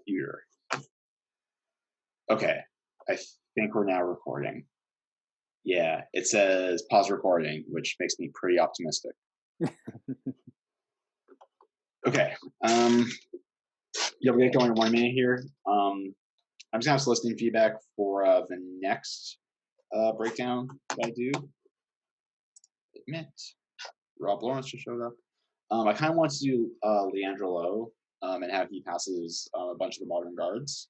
computer. Okay, I think we're now recording. Yeah, it says pause recording, which makes me pretty optimistic. Okay, we'll get going in 1 minute here. I'm just gonna have some listening feedback for the next breakdown that I do. Admit, Rob Lawrence just showed up. I kind of want to do Leandro Lowe and have he passes a bunch of the modern guards.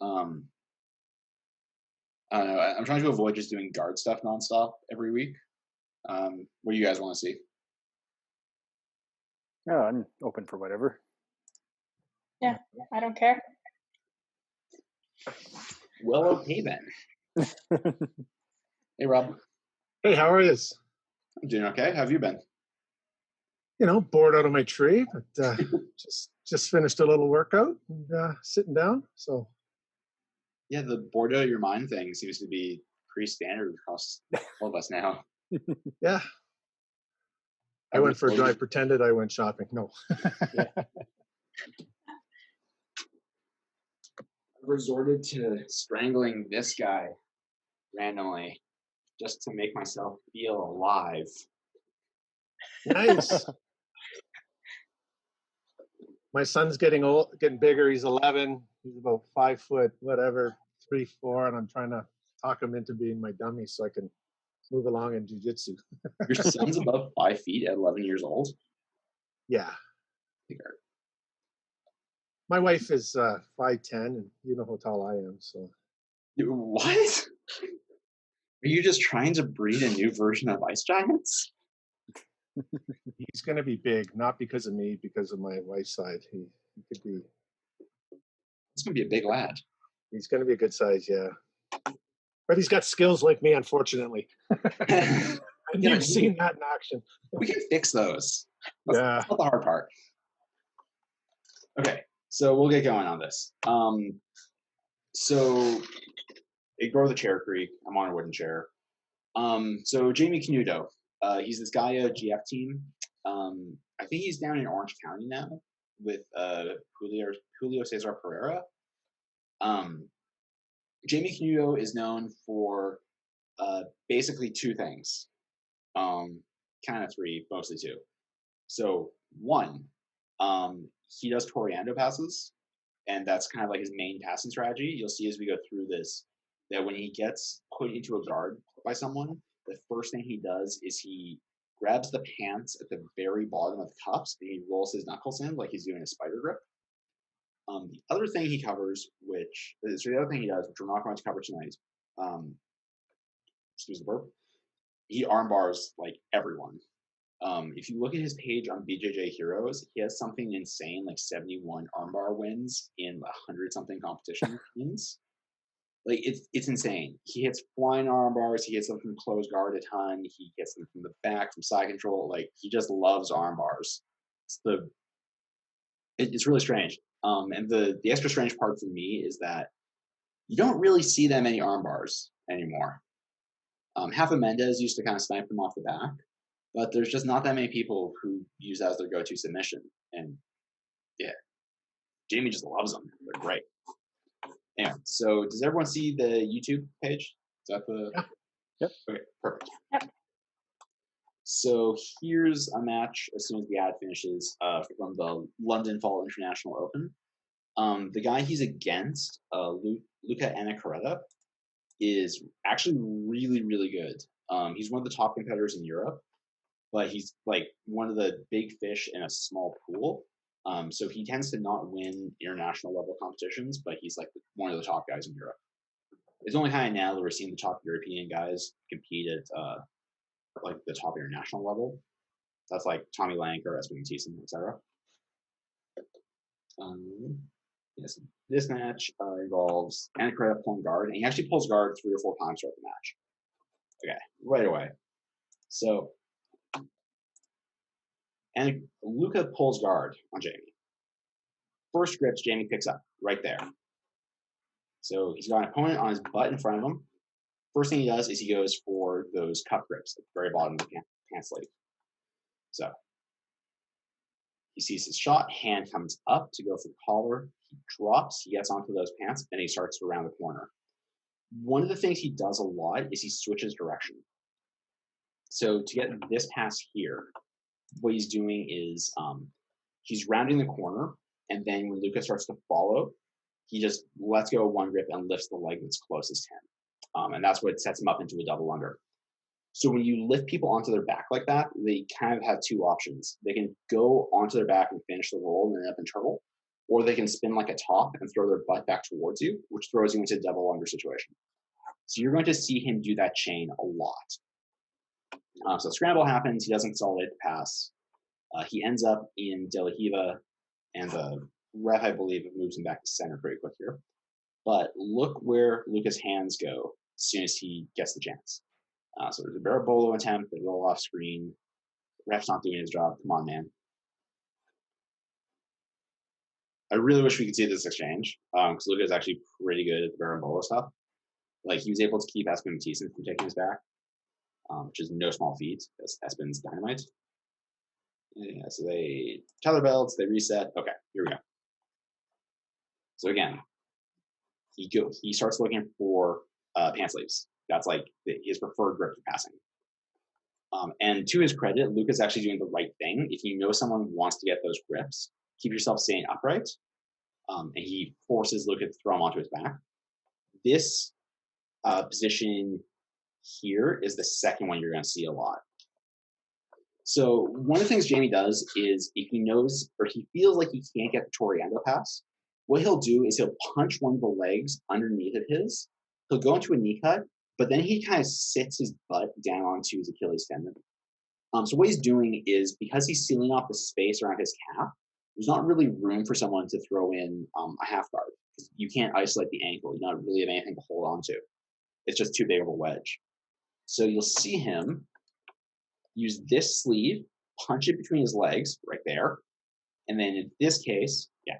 I don't know. I'm trying to avoid just doing guard stuff nonstop every week. What do you guys want to see? Oh, I'm open for whatever. Yeah, I don't care. Well, okay then. Hey, Rob. Hey, how are you? I'm doing okay. How have you been? You know, bored out of my tree, but just finished a little workout and sitting down. So yeah, the bored out of your mind thing seems to be pretty standard across all of us now. Yeah. I went for a drive, pretended I went shopping. No. I resorted to strangling this guy randomly just to make myself feel alive. Nice. My son's getting bigger. He's 11. He's about 5 foot, whatever, 3, 4, and I'm trying to talk him into being my dummy so I can move along in jiu-jitsu. Your son's above 5 feet at 11 years old? Yeah. My wife is 5'10", and you know how tall I am, so. What? Are you just trying to breed a new version of ice giants? He's going to be big, not because of me, because of my wife's side. He could be. He's going to be a big lad. He's going to be a good size, yeah. But he's got skills like me, unfortunately. You've seen that in action. We can fix those. That's not the hard part. Okay, so we'll get going on this. So ignore the chair creak. I'm on a wooden chair. So Jaime Canuto, he's this Gaia GF team. I think he's down in Orange County now with Julio Cesar Pereira. Jaime Canuto is known for basically 2 things. Kind of 3, mostly 2. So 1, he does torreando passes, and that's kind of like his main passing strategy. You'll see as we go through this that when he gets put into a guard by someone, the first thing he does is he grabs the pants at the very bottom of the cuffs and he rolls his knuckles in like he's doing a spider grip. The other thing he covers, the other thing he does, which we're not going to cover tonight, excuse the burp, he arm bars like everyone. If you look at his page on BJJ Heroes, he has something insane like 71 armbar wins in 100-something competition wins. Like it's insane. He hits flying arm bars. He hits them from close guard a ton. He gets them from the back, from side control. Like he just loves arm bars. It's really strange. And the extra strange part for me is that you don't really see that many arm bars anymore. Rafa Mendez used to kind of snipe them off the back, but there's just not that many people who use that as their go-to submission. And yeah, Jamie just loves them. They're great. Anyway, so does everyone see the YouTube page? Is that the? Yeah. Yep. Okay, perfect. Yep. So here's a match as soon as the ad finishes from the London Fall International Open. The guy he's against, Luca Anacaretta, is actually really, really good. He's one of the top competitors in Europe, but he's like one of the big fish in a small pool. So he tends to not win international level competitions, but he's like one of the top guys in Europe. It's only kind of now that we're seeing the top European guys compete at like the top international level. That's like Tommy Lanker, Espen Thiessen, etc. Yes, this match involves Anacaretta pulling guard, and he actually pulls guard 3 or 4 times throughout the match. Okay, right away. So, and Luca pulls guard on Jamie. First grips, Jamie picks up right there. So he's got an opponent on his butt in front of him. First thing he does is he goes for those cup grips at the very bottom of the pant sleeve. So He sees his shot, hand comes up to go for the collar. He drops, he gets onto those pants, and he starts to round the corner. One of the things he does a lot is he switches direction. So to get this pass here, what he's doing is he's rounding the corner, and then when Luca starts to follow, he just lets go of one grip and lifts the leg that's closest to him. And that's what sets him up into a double under. So when you lift people onto their back like that, they kind of have two options. They can go onto their back and finish the roll and end up in trouble, or they can spin like a top and throw their butt back towards you, which throws you into a double under situation. So you're going to see him do that chain a lot. So scramble happens. He doesn't consolidate the pass. He ends up in De La Hiva, and the ref, I believe, moves him back to center pretty quick here. But look where Luca's hands go as soon as he gets the chance. So there's a Barabolo attempt, they roll off screen. Ref's not doing his job. Come on, man. I really wish we could see this exchange, because Luca is actually pretty good at the Barabolo stuff. Like, he was able to keep Espen Mathisen from taking his back, which is no small feat, because Espen's dynamite. Yeah, so they tether belts, they reset. Okay, here we go. So again, he starts looking for pant sleeves. That's like his preferred grip for passing. And to his credit, Luca's actually doing the right thing. If you know someone wants to get those grips, keep yourself staying upright. And he forces Luca to throw him onto his back. This position here is the second one you're going to see a lot. So one of the things Jamie does is if he knows or he feels like he can't get the torreando pass, what he'll do is he'll punch one of the legs underneath of his. He'll go into a knee cut, but then he kind of sits his butt down onto his Achilles tendon. So what he's doing is, because he's sealing off the space around his calf, there's not really room for someone to throw in a half guard. You can't isolate the ankle. You don't really have anything to hold on to. It's just too big of a wedge. So you'll see him use this sleeve, punch it between his legs right there. And then in this case, yeah,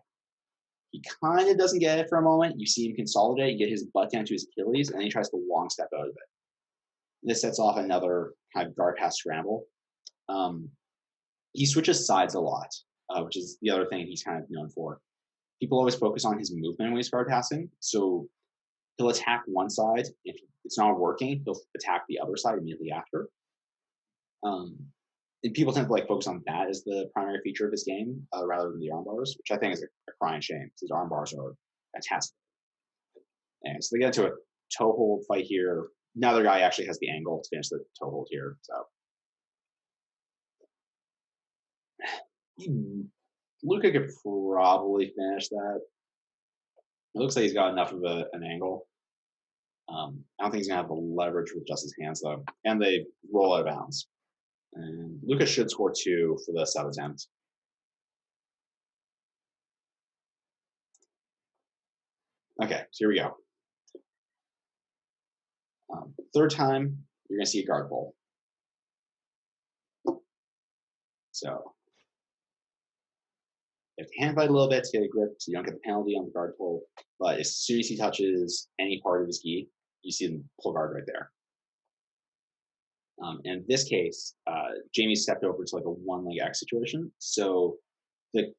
he kind of doesn't get it for a moment. You see him consolidate, get his butt down to his Achilles, and then he tries to long step out of it. This sets off another kind of guard pass scramble. He switches sides a lot, which is the other thing he's kind of known for. People always focus on his movement when he's guard passing. So he'll attack one side. If it's not working, he'll attack the other side immediately after. And people tend to like focus on that as the primary feature of his game rather than the arm bars, which I think is a crying shame because his arm bars are fantastic. And so they get into a toe hold fight here. Another guy actually has the angle to finish the toe hold here. So Luca could probably finish that. It looks like he's got enough of an angle. I don't think he's gonna have the leverage with just his hands though. And they roll out of bounds. And Luca should score 2 for the sub attempt. Okay, so here we go. Third time, you're going to see a guard pull. So you have to hand fight a little bit to get a grip so you don't get the penalty on the guard pull. But as soon as he touches any part of his gi, you see him pull guard right there. In this case, Jamie stepped over to like a one-leg X situation. So the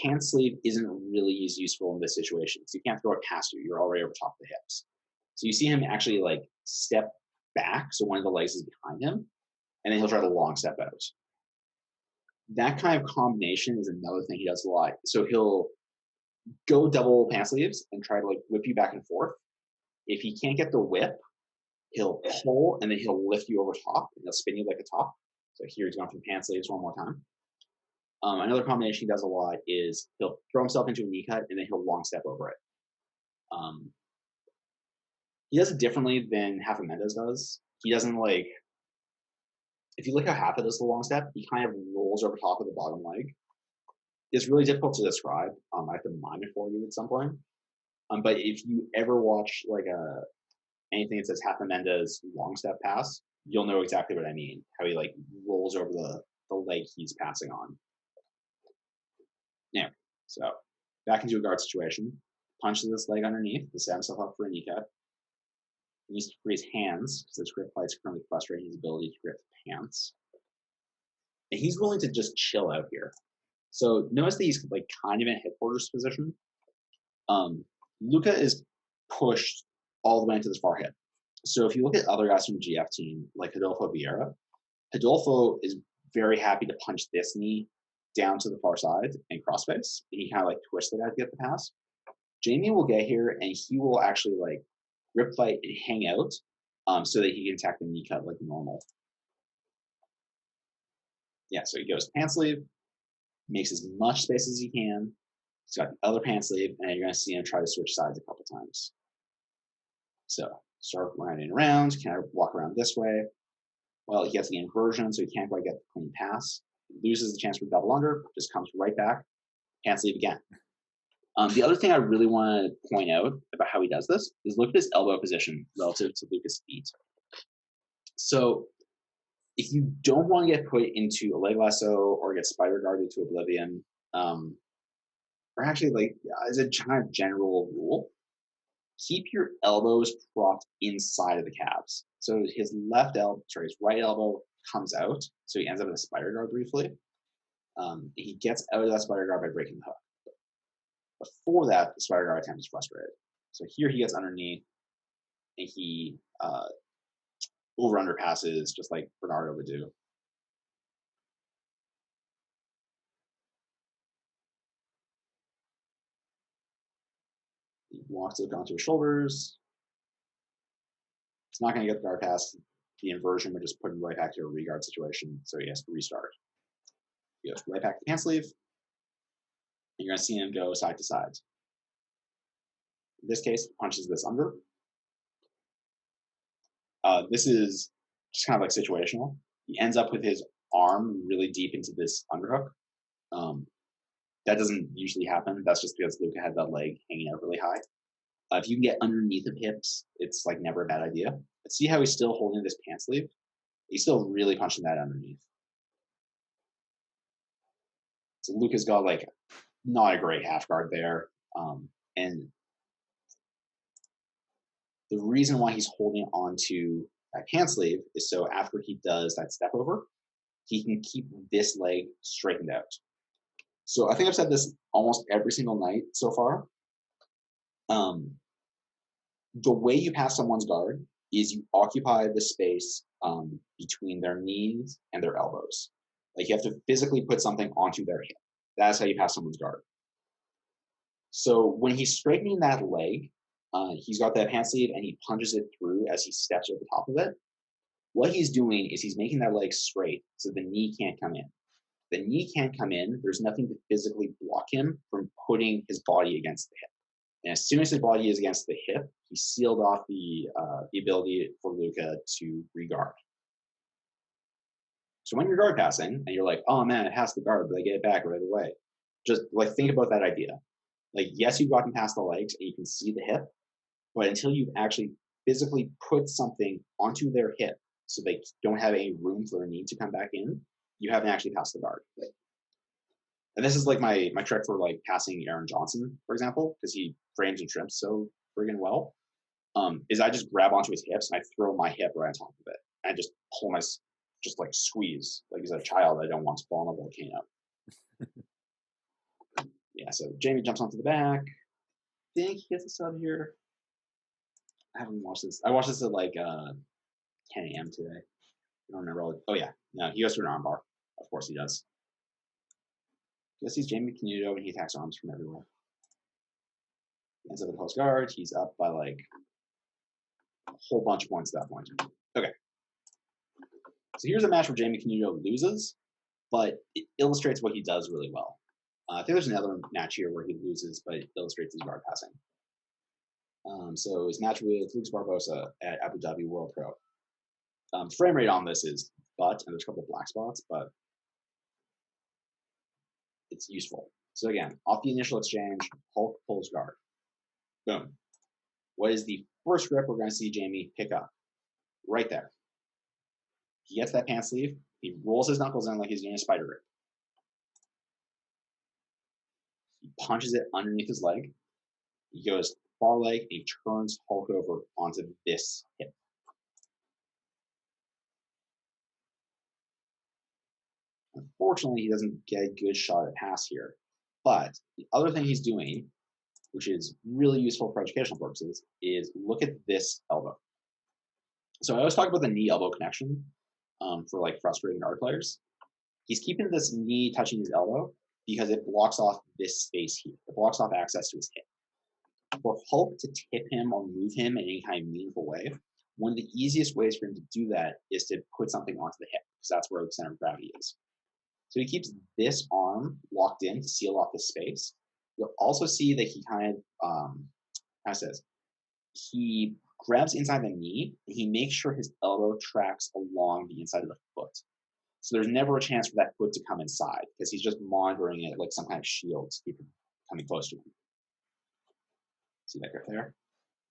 pant sleeve isn't really as useful in this situation. So you can't throw it past you. You're already over top of the hips. So you see him actually like step back. So one of the legs is behind him. And then he'll try to long step out. That kind of combination is another thing he does a lot. So he'll go double pant sleeves and try to like whip you back and forth. If he can't get the whip, he'll pull and then he'll lift you over top and he'll spin you like a top. So here he's going for the pant sleeves one more time. Another combination he does a lot is he'll throw himself into a knee cut and then he'll long step over it. He does it differently than Rafa Mendes does. He doesn't like, if you look how Rafa does the long step, he kind of rolls over top of the bottom leg. It's really difficult to describe. I have to mime it for you at some point. But if you ever watch like anything that says Rafa Mendes long step pass, you'll know exactly what I mean. How he like rolls over the leg he's passing on. Yeah. So back into a guard situation. Punches this leg underneath to set himself up for a knee cut. He needs to free his hands because this grip fight's currently frustrating his ability to grip the pants. And he's willing to just chill out here. So notice that he's like kind of in a headquarters position. Luca is pushed all the way into this far hip. So if you look at other guys from the GF team, like Adolfo Vieira, Adolfo is very happy to punch this knee down to the far side and crossface. He kind of like twists the guy to get the pass. Jaime will get here and he will actually like grip fight and hang out so that he can attack the knee cut like normal. Yeah, so he goes pant sleeve, makes as much space as he can. He's got the other pant sleeve, and you're going to see him try to switch sides a couple times. So start rounding around, kind of walk around this way. Well, he gets the inversion, so he can't quite get the clean pass. He loses the chance for double under, just comes right back, pant sleeve again. The other thing I really want to point out about how he does this is look at his elbow position relative to Luca's feet. So if you don't want to get put into a leg lasso or get spider guarded to oblivion, or actually like as a kind of general rule, keep your elbows propped inside of the calves. So his his right elbow comes out, so he ends up in a spider guard briefly. He gets out of that spider guard by breaking the hook. Before that, the spider guard attempt is frustrated. So here he gets underneath, and he over underpasses just like Bernardo would do. He walks it onto his shoulders. It's not going to get the guard pass. The inversion would just put him right back to a regard situation, so he has to restart. He goes right back to the pant sleeve, and you're going to see him go side to side. In this case, punches this under. This is just kind of like situational. He ends up with his arm really deep into this underhook. That doesn't usually happen. That's just because Luca had that leg hanging out really high. If you can get underneath the hips, it's like never a bad idea. But see how he's still holding this pant sleeve? He's still really punching that underneath. So Luca's got like not a great half guard there. And the reason why he's holding onto that pant sleeve is so after he does that step over, he can keep this leg straightened out. So I think I've said this almost every single night so far. The way you pass someone's guard is you occupy the space between their knees and their elbows. Like you have to physically put something onto their hip. That's how you pass someone's guard. So when he's straightening that leg, he's got that pant sleeve and he punches it through as he steps over the top of it. What he's doing is he's making that leg straight so the knee can't come in. The knee can't come in, there's nothing to physically block him from putting his body against the hip. And as soon as his body is against the hip, he sealed off the ability for Luca to regard. So when you're guard passing and you're like, oh man, it has the guard, but I get it back right away. Just like think about that idea. Like, yes, you've gotten past the legs and you can see the hip, but until you've actually physically put something onto their hip so they don't have any room for their knee to come back in, you haven't actually passed the guard. And this is like my trick for like passing Aaron Johnson, for example, because he frames and shrimps so friggin' well, is I just grab onto his hips and I throw my hip right on top of it. And I just pull just like squeeze, like he's a child I don't want to fall in a volcano. Yeah, so Jaime jumps onto the back. I think he gets a sub here. I haven't watched this. I watched this at like 10 a.m. today. I don't remember all. Oh yeah, no, he goes through an armbar. Of course he does. He sees Jaime Canuto and he attacks arms from everywhere. He ends up with Coast Guard. He's up by like a whole bunch of points at that point. Okay. So here's a match where Jaime Canuto loses, but it illustrates what he does really well. I think there's another match here where he loses, but it illustrates his guard passing. So his match with Lucas Barbosa at Abu Dhabi World Pro. Frame rate on this is butt, and there's a couple of black spots, but it's useful. So again, off the initial exchange, Hulk pulls guard. Boom. What is the first grip we're going to see Jaime pick up? Right there. He gets that pant sleeve. He rolls his knuckles in like he's doing a spider grip. He punches it underneath his leg. He goes far leg and he turns Hulk over onto this hip. Unfortunately, he doesn't get a good shot at pass here. But the other thing he's doing, which is really useful for educational purposes, is look at this elbow. So I always talk about the knee-elbow connection for like frustrating guard players. He's keeping this knee touching his elbow because it blocks off this space here. It blocks off access to his hip. For Hulk to tip him or move him in any kind of meaningful way, one of the easiest ways for him to do that is to put something onto the hip, because that's where the center of gravity is. So he keeps this arm locked in to seal off the space. You'll also see that he kind of, how says, he grabs inside the knee and he makes sure his elbow tracks along the inside of the foot. So there's never a chance for that foot to come inside because he's just monitoring it like some kind of shield to keep him coming close to him. See that grip there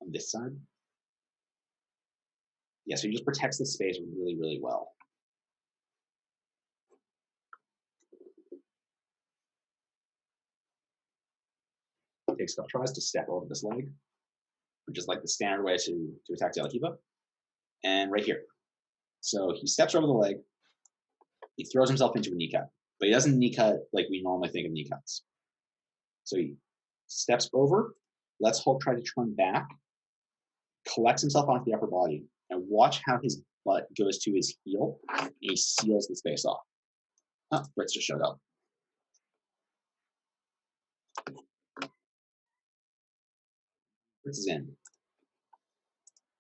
on this side? Yeah, so he just protects the space really, really well. Takes a couple tries to step over this leg, which is like the standard way to attack De La Riva. And right here. So he steps over the leg, he throws himself into a knee cut, but he doesn't knee cut like we normally think of knee cuts. So he steps over, lets Hulk try to turn back, collects himself onto the upper body, and watch how his butt goes to his heel, and he seals the space off. Oh, Fritz just showed up. Fritz is in.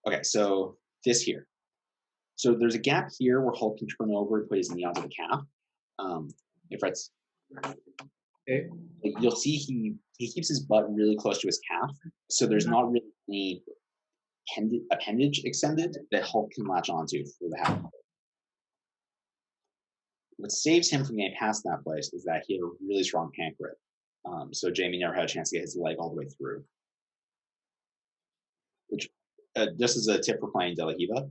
Okay, so this here. So there's a gap here where Hulk can turn over and put his knee onto the calf. If Fritz, Okay. you'll see he keeps his butt really close to his calf, so there's not really any appendage extended that Hulk can latch onto for the half. What saves him from getting past that place is that he had a really strong pant grip. So Jamie never had a chance to get his leg all the way through. Which, just as a tip for playing De La Riva,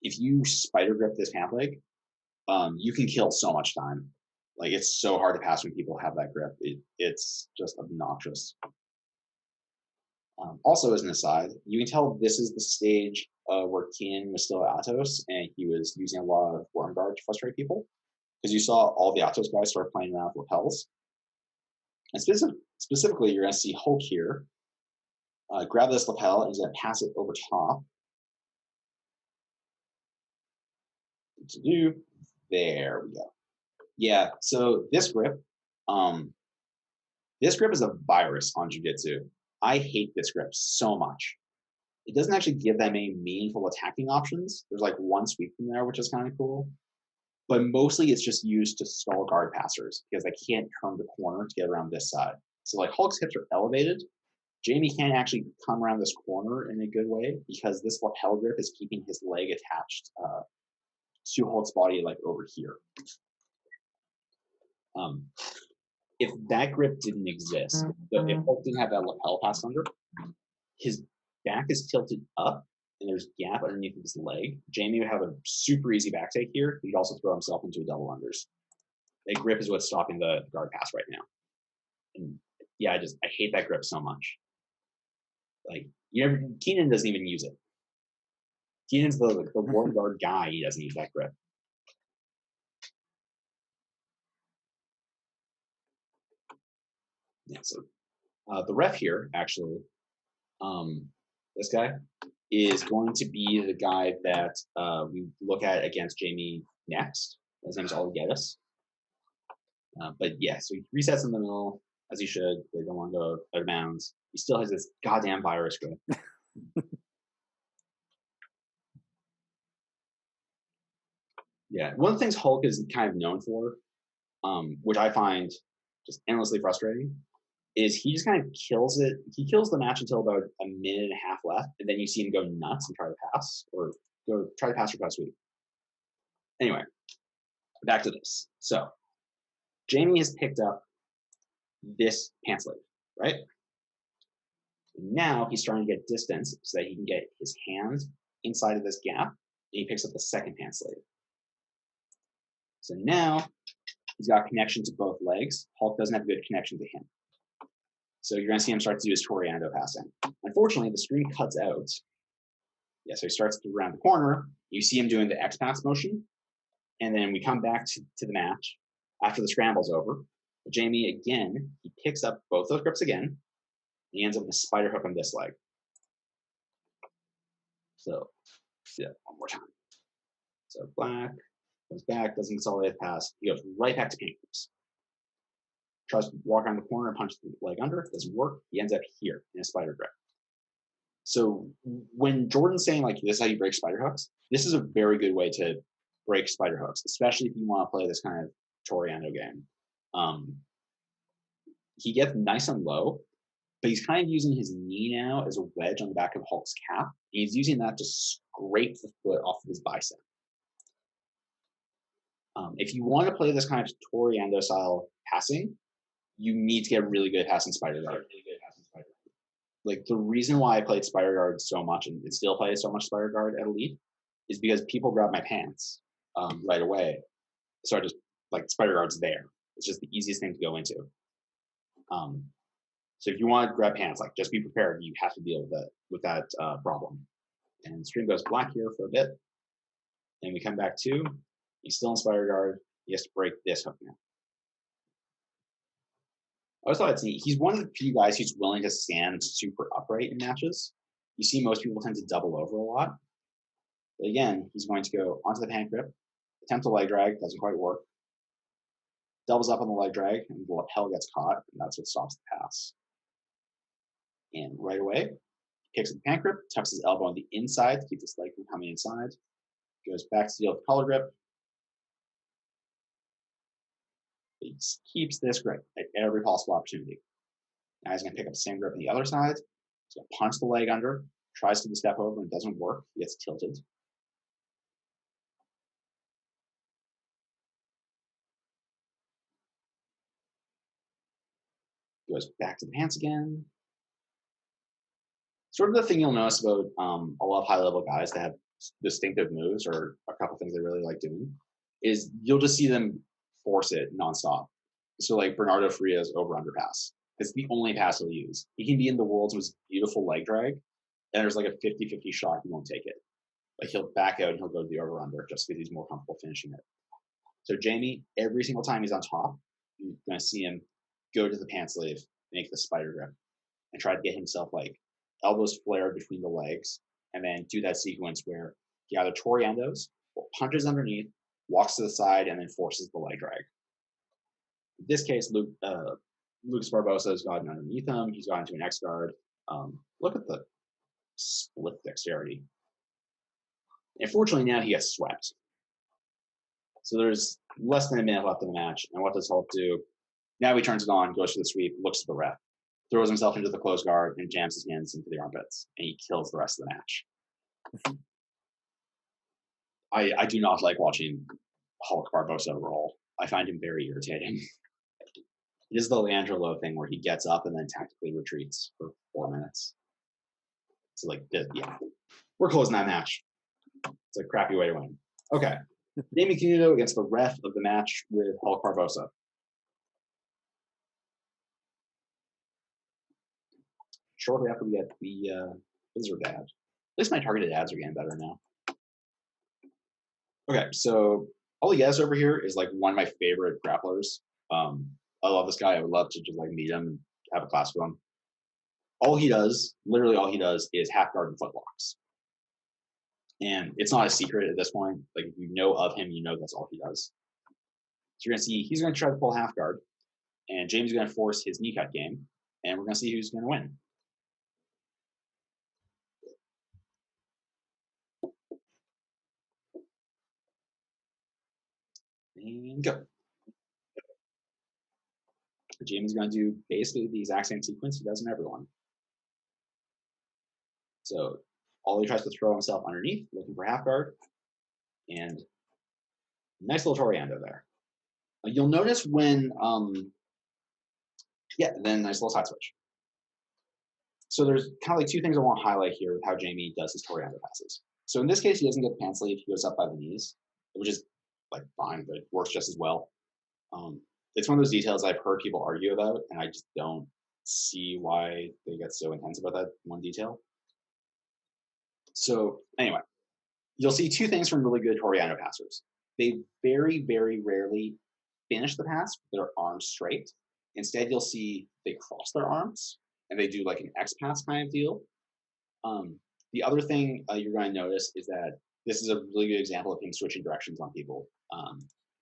if you spider grip this pant leg, you can kill so much time. Like, it's so hard to pass when people have that grip. It's just obnoxious. Also, as an aside, you can tell this is the stage where Keenan was still at Atos, and he was using a lot of worm guard to frustrate people. Because you saw all the Atos guys start playing around with lapels. And specifically, you're going to see Hulk here grab this lapel and he's going to pass it over top. To do, there we go. Yeah, so this grip is a virus on Jiu-Jitsu. I hate this grip so much. It doesn't actually give them any meaningful attacking options. There's like one sweep from there, which is kind of cool. But mostly it's just used to stall guard passers because they can't turn the corner to get around this side. So like Hulk's hips are elevated. Jamie can't actually come around this corner in a good way because this lapel grip is keeping his leg attached to Hulk's body like over here. If that grip didn't exist, if Hulk didn't have that lapel passed under, his back is tilted up and there's a gap underneath his leg. Jamie would have a super easy back take here. He'd also throw himself into a double unders. That grip is what's stopping the guard pass right now. And yeah, I hate that grip so much. Like, Keenan doesn't even use it. Keenan's the worm guard guy. He doesn't use that grip. Yeah, so the ref here, actually, this guy, is going to be the guy that we look at against Jamie next. His name is Olgetis. But yeah, so he resets in the middle, as he should. They don't want to go out of bounds. He still has this goddamn virus grip. Yeah, one of the things Hulk is kind of known for, which I find just endlessly frustrating, is he just kind of kills it. He kills the match until about a minute and a half left, and then you see him go nuts and try to pass, or try to pass or sweep. Anyway, back to this. So, Jamie has picked up this pant sleeve, right? Now he's starting to get distance so that he can get his hand inside of this gap, and he picks up the second pant sleeve. So now he's got connection to both legs. Hulk doesn't have good connection to him. So you're going to see him start to do his torreando passing. Unfortunately, the screen cuts out. Yeah, so he starts to around the corner. You see him doing the X-pass motion. And then we come back to the match. After the scramble's over, Jaime again, he picks up both those grips again. And he ends up with a spider hook on this leg. So, yeah, one more time. So black goes back, doesn't consolidate pass. He goes right back to pink grips. Tries to walk around the corner and punch the leg under. It doesn't work. He ends up here in a spider grip. So when Jordan's saying like this is how you break spider hooks, this is a very good way to break spider hooks, especially if you want to play this kind of torreando game. He gets nice and low, but he's kind of using his knee now as a wedge on the back of Hulk's calf. And he's using that to scrape the foot off of his bicep. If you want to play this kind of torreando style passing, you need to get really good at passing spider guard. Like the reason why I played spider guard so much and still play so much spider guard at Elite is because people grab my pants right away. So I just like spider guard's there. It's just the easiest thing to go into. So if you want to grab pants, like just be prepared. You have to deal with that problem. And stream goes black here for a bit. And we come back to, he's still in spider guard. He has to break this hook now. I always thought it's neat. He's one of the few guys who's willing to stand super upright in matches. You see most people tend to double over a lot. But again, he's going to go onto the pant grip, attempt a leg drag, doesn't quite work. Doubles up on the leg drag, and the lapel gets caught, and that's what stops the pass. And right away, picks up the pant grip, tucks his elbow on the inside to keep this leg from coming inside. Goes back to deal with the collar grip. He keeps this grip at every possible opportunity. Now he's going to pick up the same grip on the other side. He's going to punch the leg under, tries to step over, and it doesn't work. He gets tilted. Goes back to the pants again. Sort of the thing you'll notice about a lot of high-level guys that have distinctive moves or a couple things they really like doing is you'll just see them force it nonstop. So like Bernardo Fria's over-under pass. It's the only pass he'll use. He can be in the world's most beautiful leg drag, and there's like a 50-50 shot he won't take it. Like he'll back out and he'll go to the over-under just because he's more comfortable finishing it. So Jaime, every single time he's on top, you're going to see him go to the pant sleeve, make the spider grip, and try to get himself like elbows flared between the legs, and then do that sequence where he either torreandos or punches underneath, walks to the side, and then forces the leg drag. In this case, Lucas Barbosa has gotten underneath him. He's gone into an X guard. Look at the split dexterity. Unfortunately, now he gets swept. So there's less than a minute left in the match. And what does Hulk do? Now he turns it on, goes for the sweep, looks at the ref, throws himself into the close guard, and jams his hands into the armpits. And he kills the rest of the match. I do not like watching Hulk Barbosa roll. I find him very irritating. It is the Leandro Lowe thing where he gets up and then tactically retreats for 4 minutes. So like, yeah, we're closing that match. It's a crappy way to win. Okay, Jaime Canuto against the ref of the match with Hulk Barbosa. Shortly after we get the Blizzard ad. At least my targeted ads are getting better now. Okay, so all he has over here is like one of my favorite grapplers. I love this guy. I would love to just like meet him and have a class with him. All he does, literally all he does, is half guard and footlocks. And it's not a secret at this point. Like if you know of him, you know that's all he does. So you're gonna see he's gonna try to pull half guard, and James is gonna force his knee cut game, and we're gonna see who's gonna win. And go. Jamie's going to do basically the exact same sequence he does in everyone. So Ollie tries to throw himself underneath, looking for half guard, and nice little torreando there. You'll notice when, then nice little side switch. So there's kind of like two things I want to highlight here with how Jaime does his torreando passes. So in this case, he doesn't get the pant sleeve; he goes up by the knees, which is like fine, but it works just as well. It's one of those details I've heard people argue about, and I just don't see why they get so intense about that one detail. So anyway, you'll see two things from really good torreando passers. They very, very rarely finish the pass with their arms straight. Instead, you'll see they cross their arms and they do like an X pass kind of deal. The other thing you're going to notice is that this is a really good example of him switching directions on people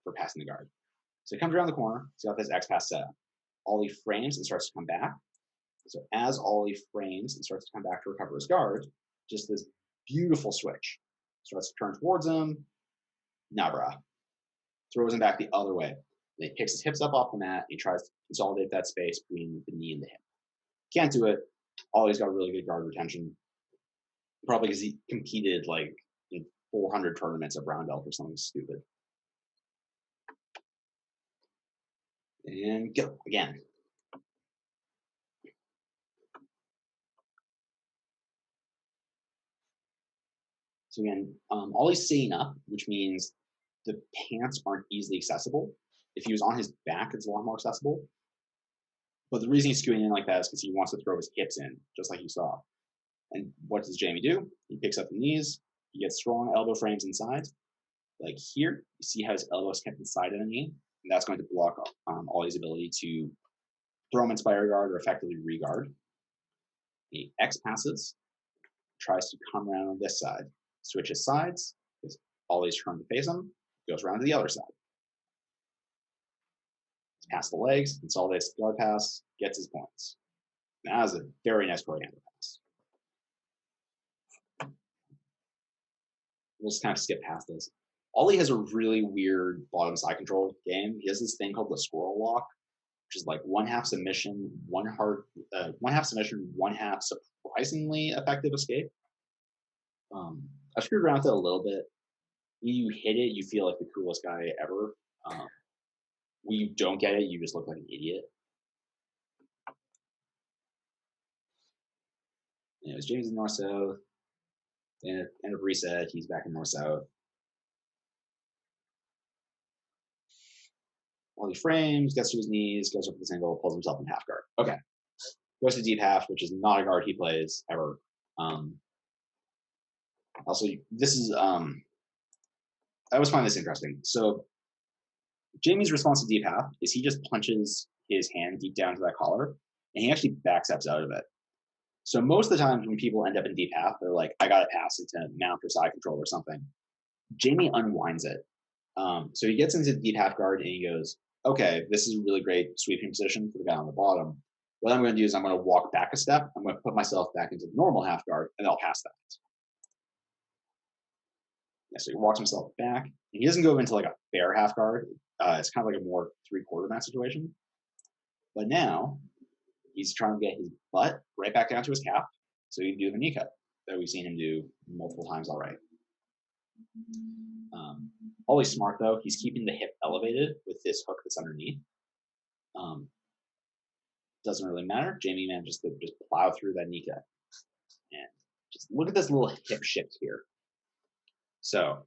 for passing the guard. So he comes around the corner, he's got this X pass set up. Ollie frames and starts to come back. So as Ollie frames and starts to come back to recover his guard, just this beautiful switch. Starts to turn towards him, Nabra. Throws him back the other way. Then he picks his hips up off the mat. He tries to consolidate that space between the knee and the hip. Can't do it. Ollie's got really good guard retention. Probably because he competed like in 400 tournaments of brown belt or something stupid. And go again. So again, Ollie's sitting up, which means the pants aren't easily accessible. If he was on his back, it's a lot more accessible. But the reason he's skewing in like that is because he wants to throw his hips in, just like you saw. And what does Jaime do? He picks up the knees. He gets strong elbow frames inside. Like here, you see how his elbow is kept inside of the knee. And that's going to block Ollie's ability to throw him in spider guard or effectively regard. He X passes, tries to come around on this side, switches sides, because Ollie's trying to face him, goes around to the other side. Past the legs, consolidates the guard pass, gets his points. That was a very nice torreando pass. We'll just kind of skip past this. Ollie has a really weird bottom side control game. He has this thing called the squirrel walk, which is like one half submission, one half submission, one half surprisingly effective escape. I screwed around with it a little bit. When you hit it, you feel like the coolest guy ever. When you don't get it, you just look like an idiot. Anyways, James is north-south. End of reset, he's back in north-south. While he frames, gets to his knees, goes up to the single, pulls himself in half guard. Okay. Goes to deep half, which is not a guard he plays ever. Also, this is, I always find this interesting. So, Jaime's response to deep half is he just punches his hand deep down to that collar, and he actually backsteps out of it. So most of the time when people end up in deep half, they're like, I gotta pass it to mount or side control or something. Jaime unwinds it. So he gets into deep half guard and he goes, okay, this is a really great sweeping position for the guy on the bottom. What I'm going to do is I'm going to walk back a step. I'm going to put myself back into the normal half guard, and I'll pass that. Yeah, so he walks himself back. And he doesn't go into like a fair half guard. It's kind of like a more 3/4 mat situation. But now he's trying to get his butt right back down to his calf so he can do the knee cut that we've seen him do multiple times already. Always smart though. He's keeping the hip elevated with this hook that's underneath. Doesn't really matter. Jaime manages to just plow through that knee cut. And just look at this little hip shift here. So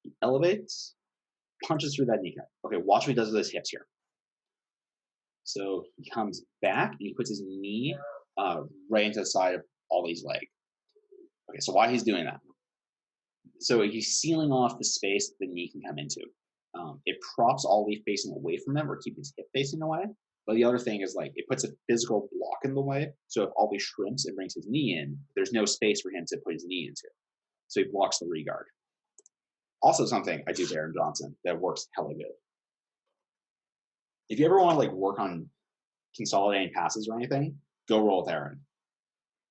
he elevates, punches through that knee cut. Okay, watch what he does with his hips here. So he comes back and he puts his knee right into the side of Ollie's leg. Okay, so why he's doing that? So he's sealing off the space that the knee can come into. It props Ollie facing away from him or keep his hip facing away. But the other thing is like it puts a physical block in the way. So if Ollie shrimps and brings his knee in, there's no space for him to put his knee into. So he blocks the regard. Also something I do to Aaron Johnson that works hella good. If you ever want to like work on consolidating passes or anything, go roll with Aaron.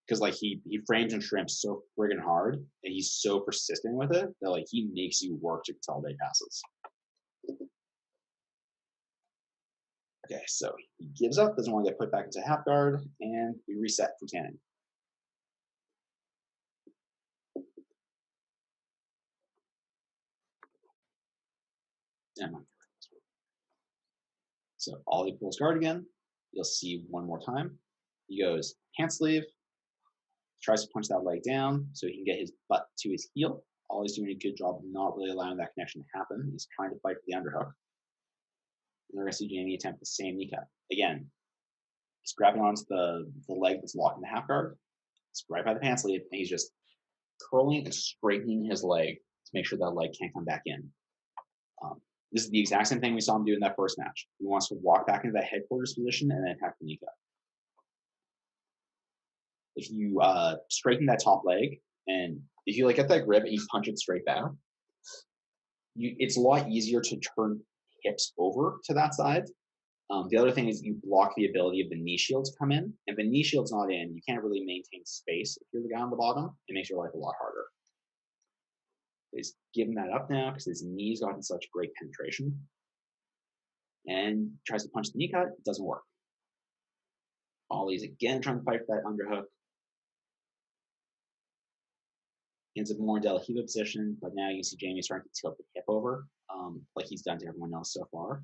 Because like he frames and shrimps so friggin' hard and he's so persistent with it that like he makes you work to consolidate passes. Okay, so he gives up, doesn't want to get put back into half guard, and we reset from standing. So Ollie pulls guard again. You'll see one more time. He goes hand sleeve, tries to punch that leg down so he can get his butt to his heel. Ollie's doing a good job of not really allowing that connection to happen. He's trying to fight for the underhook. And we're going to see Jaime attempt the same knee cut. Again, he's grabbing onto the leg that's locked in the half guard. It's right by the pant sleeve, and he's just curling and straightening his leg to make sure that leg can't come back in. This is the exact same thing we saw him do in that first match. He wants to walk back into that headquarters position and then attack the knee cut. If you straighten that top leg, and if you like get that grip and you punch it straight back, it's a lot easier to turn hips over to that side. The other thing is you block the ability of the knee shield to come in. If the knee shield's not in, you can't really maintain space if you're the guy on the bottom. It makes your life a lot harder. He's giving that up now because his knee's gotten such great penetration. And tries to punch the knee cut, it doesn't work. Ollie's again trying to fight for that underhook. Ends up more in Del Hiva position, but now you can see Jaime starting to tilt the hip over, like he's done to everyone else so far.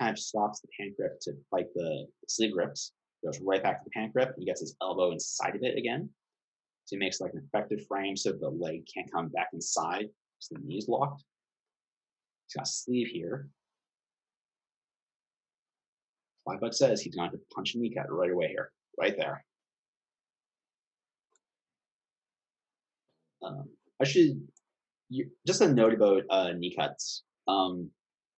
Kind of stops the pant grip to fight the sleeve grips, goes right back to the pant grip, and he gets his elbow inside of it again. So he makes like an effective frame so the leg can't come back inside because the knee is locked. He's got a sleeve here. $5 says he's going to punch a knee cut right away here, right there. Just a note about knee cuts.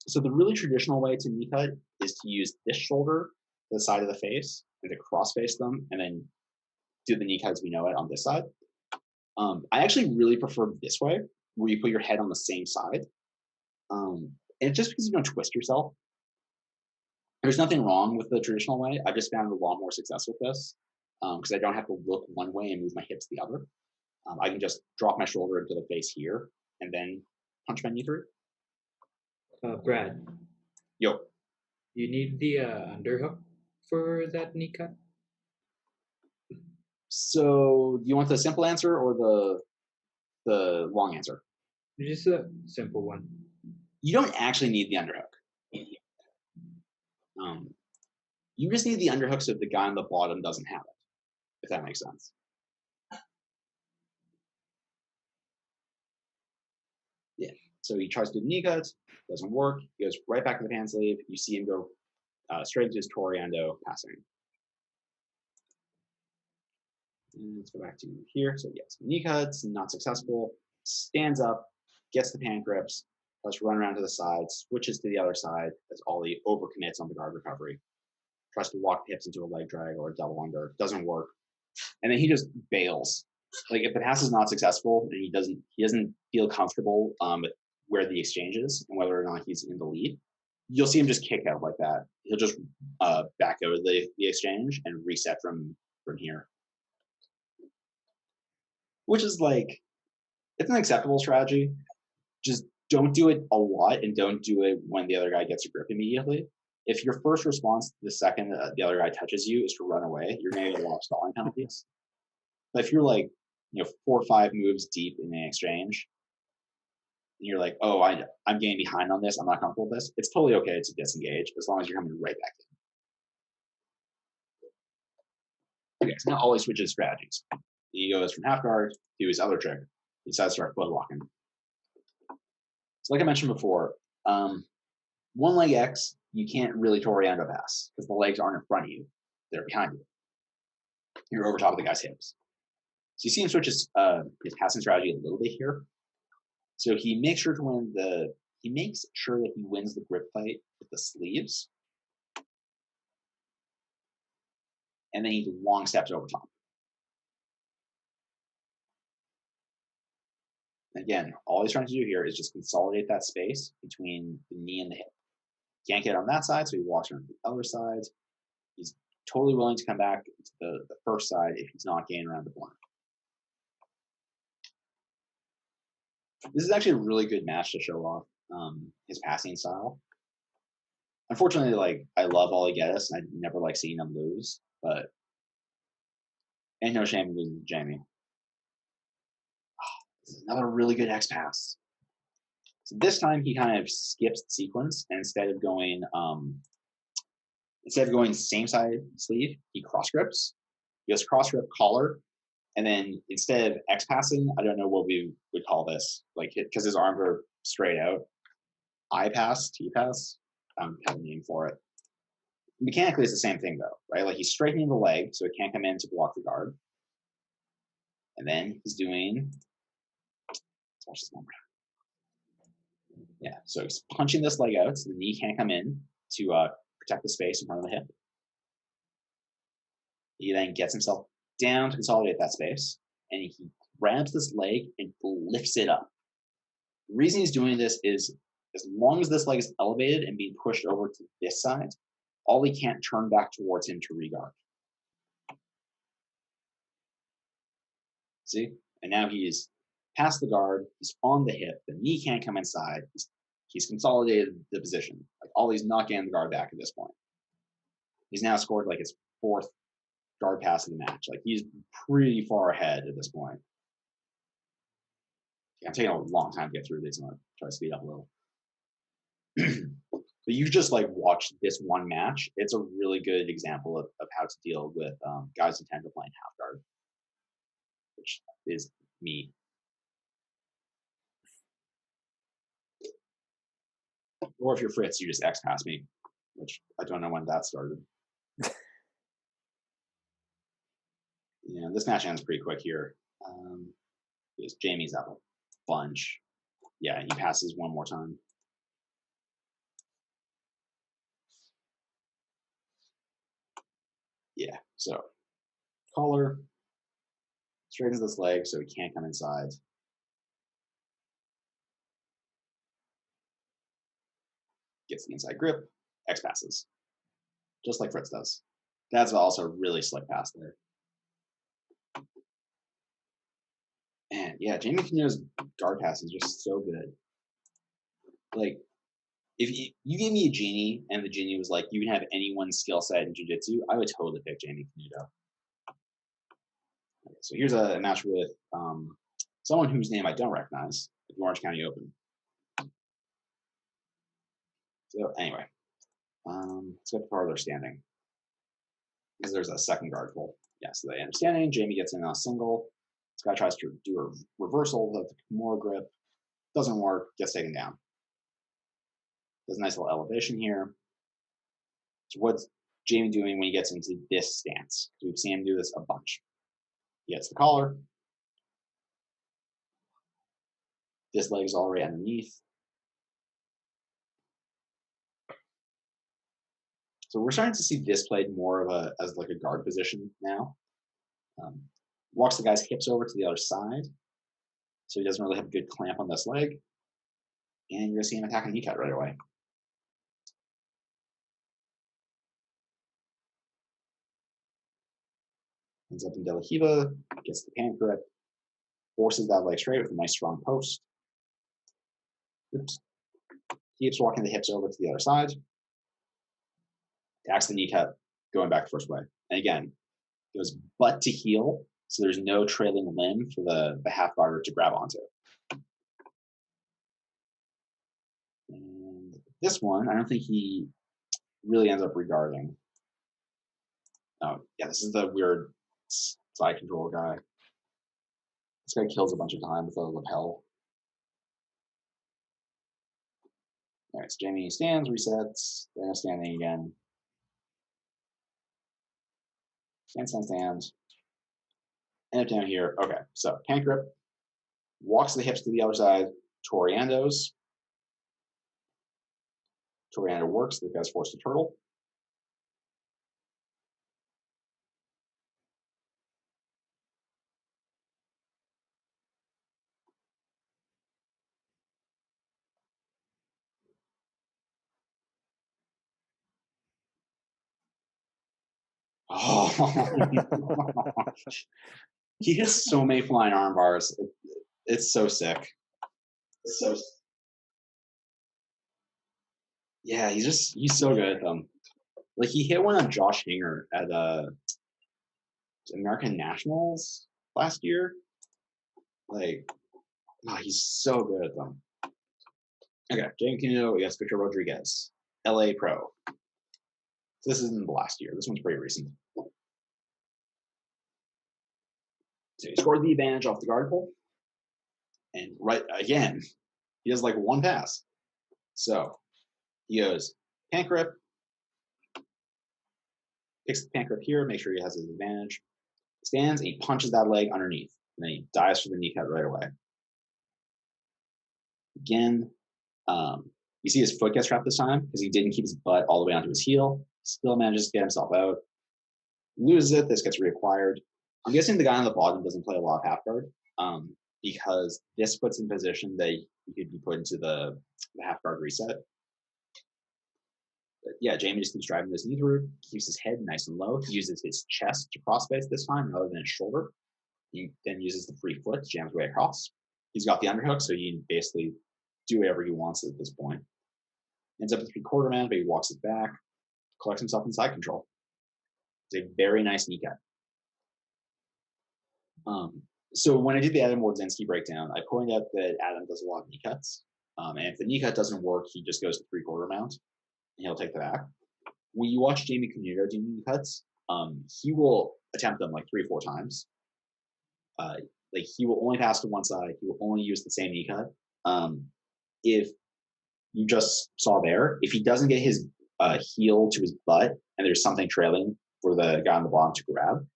So the really traditional way to knee cut is to use this shoulder to the side of the face and to cross face them and then do the knee cut as we know it on this side. I actually really prefer this way, where you put your head on the same side. And just because you don't twist yourself. There's nothing wrong with the traditional way. I've just found a lot more success with this because I don't have to look one way and move my hips the other. I can just drop my shoulder into the face here and then punch my knee through. Brad. Yo. You need the underhook for that knee cut? So, do you want the simple answer or the long answer? Just a simple one. You don't actually need the underhook. You just need the underhook so the guy on the bottom doesn't have it, if that makes sense. Yeah. So he tries to do the knee cut, doesn't work. He goes right back to the pant sleeve. You see him go straight into his torreando passing. And let's go back to here. So yes, knee cuts, not successful. Stands up, gets the pant grips, tries to run around to the side, switches to the other side as Ollie overcommits on the guard recovery. Tries to walk hips into a leg drag or a double under, doesn't work. And then he just bails. Like if the pass is not successful and he doesn't feel comfortable with where the exchange is and whether or not he's in the lead, you'll see him just kick out like that. He'll just back out of the exchange and reset from here. Which is like, it's an acceptable strategy. Just don't do it a lot and don't do it when the other guy gets a grip immediately. If your first response the second the other guy touches you is to run away, you're going to get a lot of stalling penalties. But if you're like, 4 or 5 moves deep in an exchange, and you're like, oh, I'm getting behind on this, I'm not comfortable with this, it's totally okay to disengage as long as you're coming right back in. Okay, so now Ollie switches strategies. He goes from half guard to his other trick. He decides to start foot locking. So like I mentioned before, one leg X, you can't really torreando pass because the legs aren't in front of you. They're behind you. You're over top of the guy's hips. So you see him switch his passing strategy a little bit here. So he makes sure that he wins the grip fight with the sleeves. And then he long steps over top. Again, all he's trying to do here is just consolidate that space between the knee and the hip. Can't get on that side, so he walks around to the other side. He's totally willing to come back to the first side if he's not getting around the corner. This is actually a really good match to show off his passing style. Unfortunately, I love Ollie Geddes, and I never like seeing him lose, but ain't no shame in losing to Jaime. This is another really good X pass. So this time he kind of skips the sequence, and instead of going same side sleeve, he cross grips. He goes cross grip collar, and then instead of X passing, I don't know what we would call this, because his arms are straight out. I pass, T pass. I don't have a name for it. Mechanically, it's the same thing though, right? Like he's straightening the leg so it can't come in to block the guard, and then he's doing. Let's watch this number. Yeah, so he's punching this leg out so the knee can't come in to protect the space in front of the hip. He then gets himself down to consolidate that space, and he grabs this leg and lifts it up. The reason he's doing this is as long as this leg is elevated and being pushed over to this side, Ollie can't turn back towards him to regard. See? And now he's past the guard, he's on the hip, the knee can't come inside, he's consolidated the position. Like Ollie's not getting the guard back at this point. He's now scored like his 4th guard pass of the match. Like he's pretty far ahead at this point. Yeah, I'm taking a long time to get through these. I'm gonna try to speed up a little. But you just like watch this one match. It's a really good example of how to deal with guys who tend to play in half guard, which is me. Or if you're Fritz, you just X pass me, which I don't know when that started. Yeah, this match ends pretty quick here. Because Jamie's up a bunch. Yeah, he passes one more time. Yeah, so collar straightens this leg so he can't come inside. Gets the inside grip, X passes. Just like Fritz does. That's also a really slick pass there. And yeah, Jaime Canuto's guard pass is just so good. Like, if you gave me a genie and the genie was like, you can have anyone's skill set in jiu-jitsu, I would totally pick Jaime Canuto. Okay, so here's a match with someone whose name I don't recognize, at the Orange County Open. So anyway, let's get farther standing. Because there's a second guard pull. Yeah, so they end up standing. Jamie gets in on a single. This guy tries to do a reversal of the Kimura grip. Doesn't work. Gets taken down. There's a nice little elevation here. So what's Jamie doing when he gets into this stance? We've seen him do this a bunch. He gets the collar. This leg is already underneath. So we're starting to see this played more of as like a guard position now. Walks the guy's hips over to the other side, so he doesn't really have a good clamp on this leg. And you're gonna see him attack a knee cut right away. Ends up in De La Hiva, gets the pant grip, forces that leg straight with a nice strong post. Oops. Keeps walking the hips over to the other side. Attacks the knee cut, going back the first way. And again, goes butt to heel, so there's no trailing limb for the half guarder to grab onto. And this one, I don't think he really ends up regarding. Oh, yeah, this is the weird side control guy. This guy kills a bunch of time with a lapel. All right, so Jamie stands, resets, then standing again. Stand. End up down here. Okay, so pant grip, walks the hips to the other side, torreandos. Torreando works, the guy's forced to turtle. Oh, he has so many flying arm bars. It's so sick. It's so. Yeah, he's so good at them. Like he hit one on Josh Hinger at American Nationals last year. Like, oh, he's so good at them. Okay, Jaime Canuto against Victor Rodriguez, LA Pro. So this isn't the last year. This one's pretty recent. So he scored the advantage off the guard pull. And right again, he has like one pass. So he goes pant grip, picks the pant grip here, make sure he has his advantage. Stands and he punches that leg underneath. And then he dives for the knee cut right away. Again, You see his foot gets trapped this time because he didn't keep his butt all the way onto his heel. Still manages to get himself out. Loses it. This gets reacquired. I'm guessing the guy on the bottom doesn't play a lot of half guard because this puts in position that he could be put into the half guard reset. But yeah, Jaime just keeps driving this knee through, keeps his head nice and low. He uses his chest to crossface this time rather than his shoulder. He then uses the free foot to jam his way across. He's got the underhook, so he can basically do whatever he wants at this point. Ends up with 3/4 man, but he walks it back, collects himself in side control. It's a very nice knee cut. So when I did the Adam Wardzinski breakdown, I pointed out that Adam does a lot of knee cuts. And if the knee cut doesn't work, he just goes to 3/4 mount, and he'll take the back. When you watch Jaime Canuto do knee cuts, he will attempt them like 3 or 4 times. Like he will only pass to one side. He will only use the same knee cut. If you just saw there, if he doesn't get his heel to his butt and there's something trailing for the guy on the bottom to grab,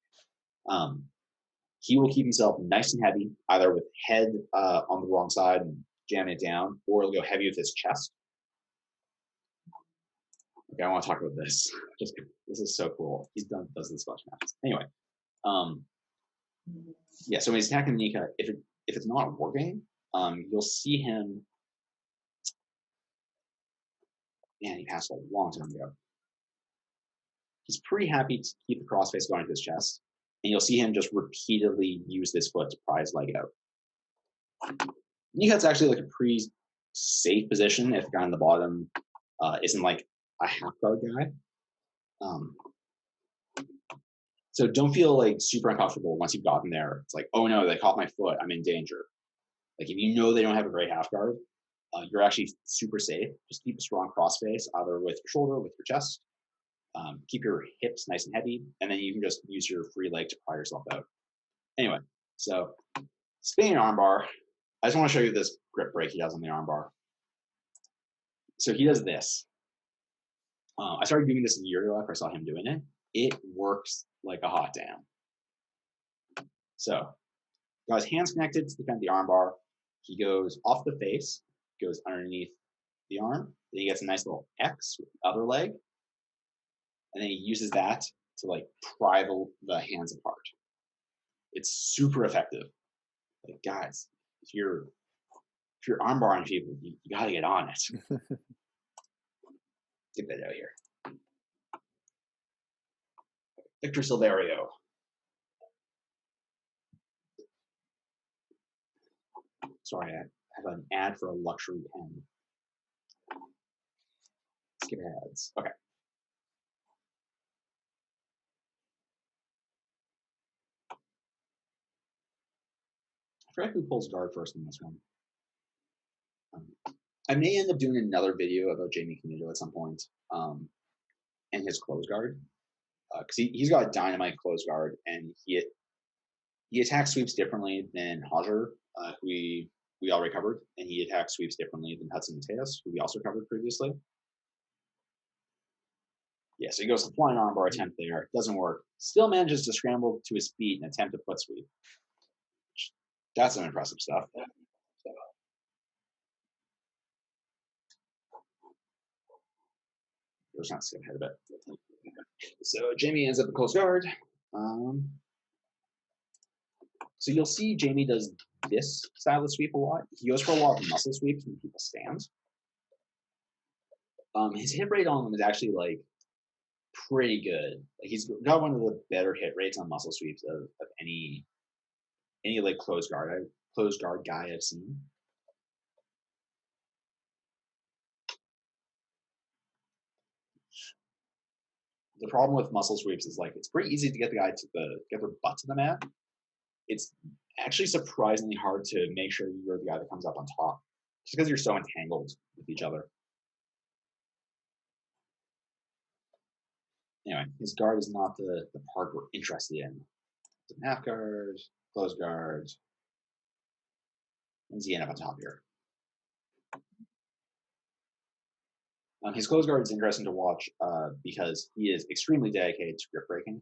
he will keep himself nice and heavy, either with head on the wrong side and jamming it down, or he'll go heavy with his chest. Okay, I want to talk about this. This is so cool. Does this bunch of matches. Anyway, yeah. So when he's attacking the knee cut, if it's not working, you'll see him. Man, he passed a long time ago. He's pretty happy to keep the crossface going to his chest, and you'll see him just repeatedly use this foot to pry his leg out. Knee cut's actually like a pretty safe position if the guy on the bottom isn't like a half guard guy. So don't feel like super uncomfortable once you've gotten there. It's like, oh no, they caught my foot. I'm in danger. Like if you know they don't have a great half guard, you're actually super safe. Just keep a strong crossface, either with your shoulder or with your chest. Keep your hips nice and heavy, and then you can just use your free leg to pry yourself out. Anyway, so spinning armbar. I just want to show you this grip break he does on the armbar. So he does this. I started doing this a year ago after I saw him doing it. It works like a hot damn. So, got his hands connected to defend the armbar. He goes off the face, goes underneath the arm. Then he gets a nice little X with the other leg. And then he uses that to like pry the hands apart. It's super effective. Like guys, if you're armbarring people, you gotta get on it. Get that out here. Victor Silverio. Sorry, I have an ad for a luxury pen. Skip ads. Okay. I forgot who pulls guard first in this one. I may end up doing another video about Jaime Canuto at some point, and his close guard, because he's got a dynamite close guard, and he attacks sweeps differently than Hodger, who we already covered, and he attacks sweeps differently than Hudson Mateus, who we also covered previously. Yeah, so he goes to flying armbar attempt there, doesn't work. Still manages to scramble to his feet and attempt a foot sweep. That's some impressive stuff. We're just not skip ahead a bit. So Jaime ends up at close guard. So you'll see Jaime does this style of sweep a lot. He goes for a lot of muscle sweeps when people stand. His hit rate on them is actually like pretty good. Like he's got one of the better hit rates on muscle sweeps of any like close guard guy I've seen. The problem with muscle sweeps is like it's pretty easy to get the guy to get their butt to the mat. It's actually surprisingly hard to make sure you're the guy that comes up on top, just because you're so entangled with each other. Anyway, his guard is not the part we're interested in. Some half guards, close guards. When's he end up on top here? His close guard is interesting to watch because he is extremely dedicated to grip breaking.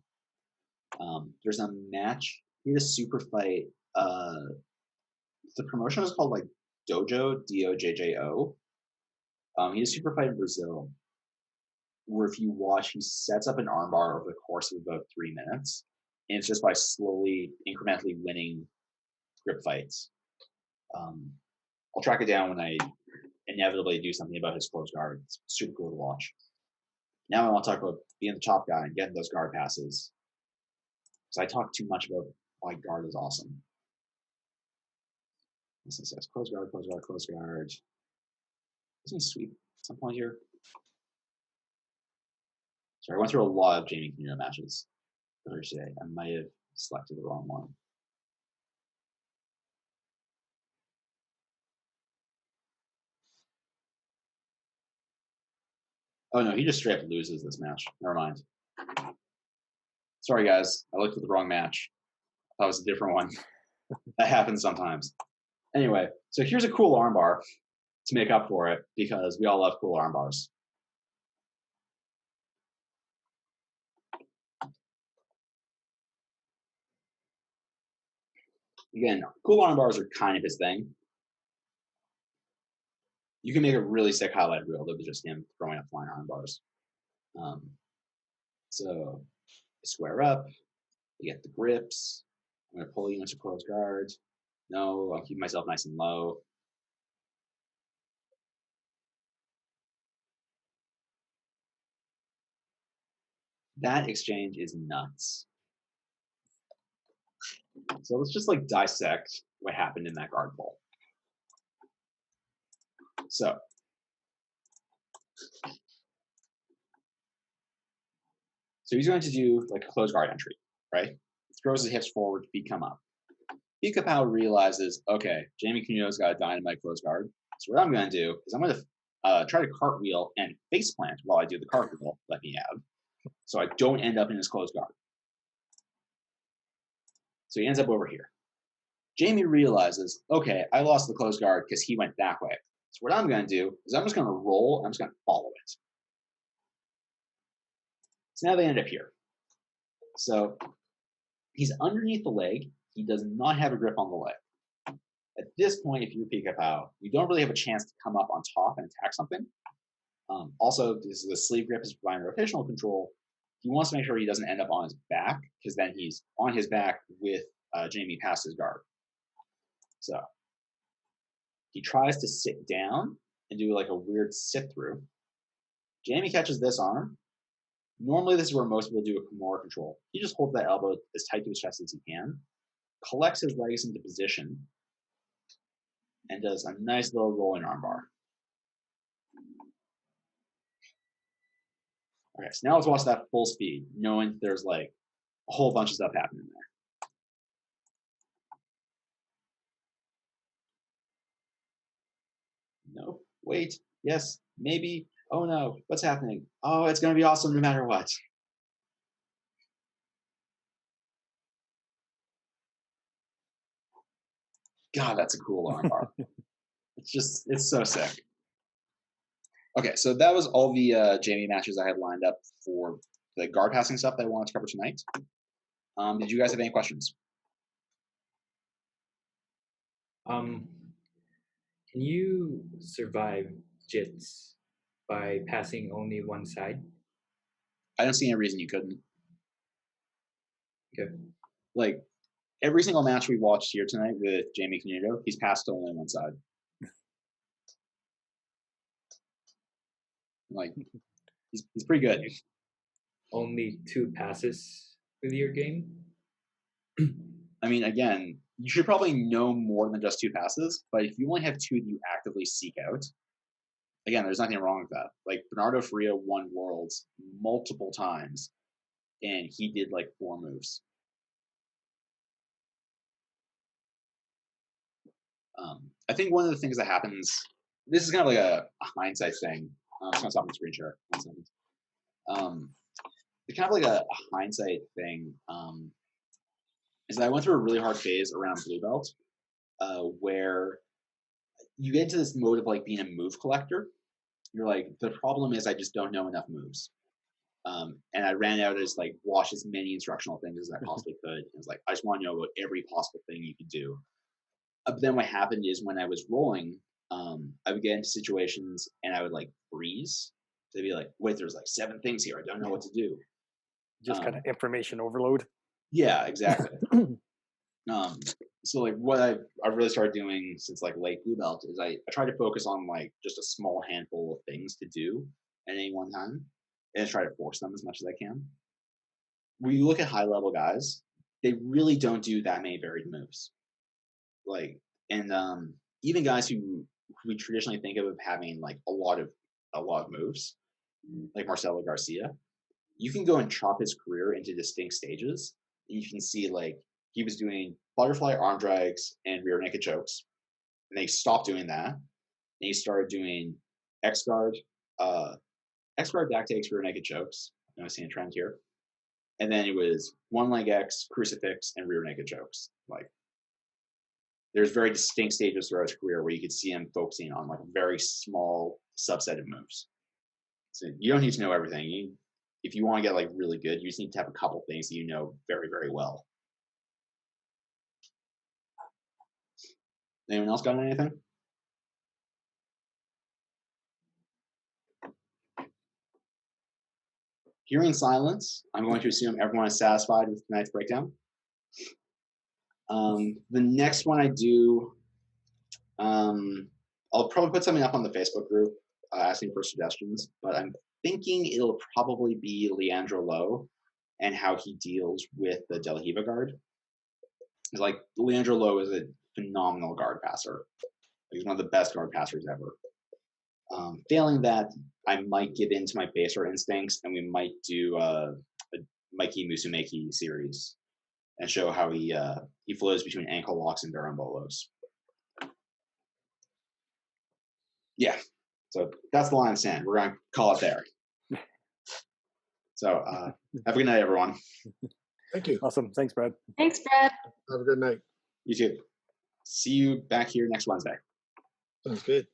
There's a match. He had a super fight. The promotion was called like Dojo, D-O-J-J-O. He has a super fight in Brazil, where if you watch, he sets up an armbar over the course of about 3 minutes, and it's just by slowly, incrementally winning grip fights. I'll track it down when I inevitably do something about his close guard. It's super cool to watch. Now I want to talk about being the top guy and getting those guard passes. Because I talk too much about why guard is awesome. This says close guard, close guard, close guard. Isn't he sweep at some point here? Sorry, I went through a lot of Jaime Canuto matches earlier today. I might have selected the wrong one. Oh no, he just straight up loses this match. Never mind. Sorry guys, I looked at the wrong match. That was a different one. That happens sometimes. Anyway, so here's a cool armbar to make up for it because we all love cool armbars. Again, cool armbars are kind of his thing. You can make a really sick highlight reel that was just him throwing up flying armbars. So square up, you get the grips. I'm going to pull you into close guard. No, I'll keep myself nice and low. That exchange is nuts. So let's just like dissect what happened in that guard pull. So he's going to do like a close guard entry, right? Throws his hips forward, feet come up. Pika realizes, okay, Jaime Canuto's got a dynamite close guard. So what I'm going to do is I'm going to try to cartwheel and face plant while I do the cartwheel, let me have, so I don't end up in his close guard. So he ends up over here. Jaime realizes, okay, I lost the close guard because he went that way. So what I'm going to do is I'm just going to roll and I'm just going to follow it. So now they end up here. So he's underneath the leg. He does not have a grip on the leg. At this point, if you're Pika Pau, you don't really have a chance to come up on top and attack something. Also, this is the sleeve grip is providing rotational control. He wants to make sure he doesn't end up on his back because then he's on his back with Jaime past his guard. So he tries to sit down and do like a weird sit through. Jaime catches this arm. Normally, this is where most people do a Kimura control. He just holds that elbow as tight to his chest as he can, collects his legs into position, and does a nice little rolling armbar. Okay, so now let's watch that full speed, knowing there's like a whole bunch of stuff happening there. No, wait, yes, maybe. Oh no, what's happening? Oh, it's going to be awesome no matter what. God, that's a cool armbar. It's so sick. Okay, so that was all the Jaime matches I had lined up for the guard passing stuff that I wanted to cover tonight. Did you guys have any questions? Can you survive jits by passing only one side? I don't see any reason you couldn't. Okay. Like, every single match we watched here tonight with Jaime Canuto, he's passed only on one side. Like, he's pretty good. Only 2 passes with your game? I mean, again, you should probably know more than just 2 passes, but if you only have 2 that you actively seek out, again, there's nothing wrong with that. Like, Bernardo Faria won Worlds multiple times, and he did like 4 moves. I think one of the things that happens, this is kind of like a hindsight thing. I'm just going to stop my screen share. 1 second. It's kind of like a hindsight thing is that I went through a really hard phase around Blue Belt where you get into this mode of like being a move collector. You're like, the problem is I just don't know enough moves. And I ran out as like watch as many instructional things as I possibly could. It was like, I just want to know about every possible thing you could do. But then what happened is when I was rolling, I would get into situations and I would like freeze. They'd be like, "Wait, there's like 7 things here. I don't know what to do." Just kind Um, of information overload. yeah, exactly. So like what I've really started doing since like late blue belt is I try to focus on like just a small handful of things to do at any one time and try to force them as much as I can. When you look at high level guys, they really don't do that many varied moves. Like and even guys who we traditionally think of having like a lot of moves, like Marcelo Garcia, you can go and chop his career into distinct stages. And you can see like he was doing butterfly arm drags and rear naked chokes, and they stopped doing that. And he started doing X guard, X guard back takes, rear naked chokes. I'm seeing a trend here. And then it was one leg X, crucifix, and rear naked chokes. Like there's very distinct stages throughout his career where you could see him focusing on like a very small subset of moves. So you don't need to know everything. If you want to get like really good, you just need to have a couple things that you know very, very well. Anyone else got anything? Hearing silence, I'm going to assume everyone is satisfied with tonight's breakdown. The next one I do, I'll probably put something up on the Facebook group asking for suggestions, but I'm thinking it'll probably be Leandro Lowe and how he deals with the Del Hiva guard. It's like Leandro Lowe is a phenomenal guard passer. He's one of the best guard passers ever. Failing that, I might give in to my baser instincts, and we might do a Mikey Musumeki series and show how he flows between ankle locks and barambolos. Yeah, so that's the line of sand. We're gonna call it there. So have a good night, everyone. Thank you. Awesome. Thanks, Brad. Thanks, Brad. Have a good night. You too. See you back here next Wednesday. Sounds good.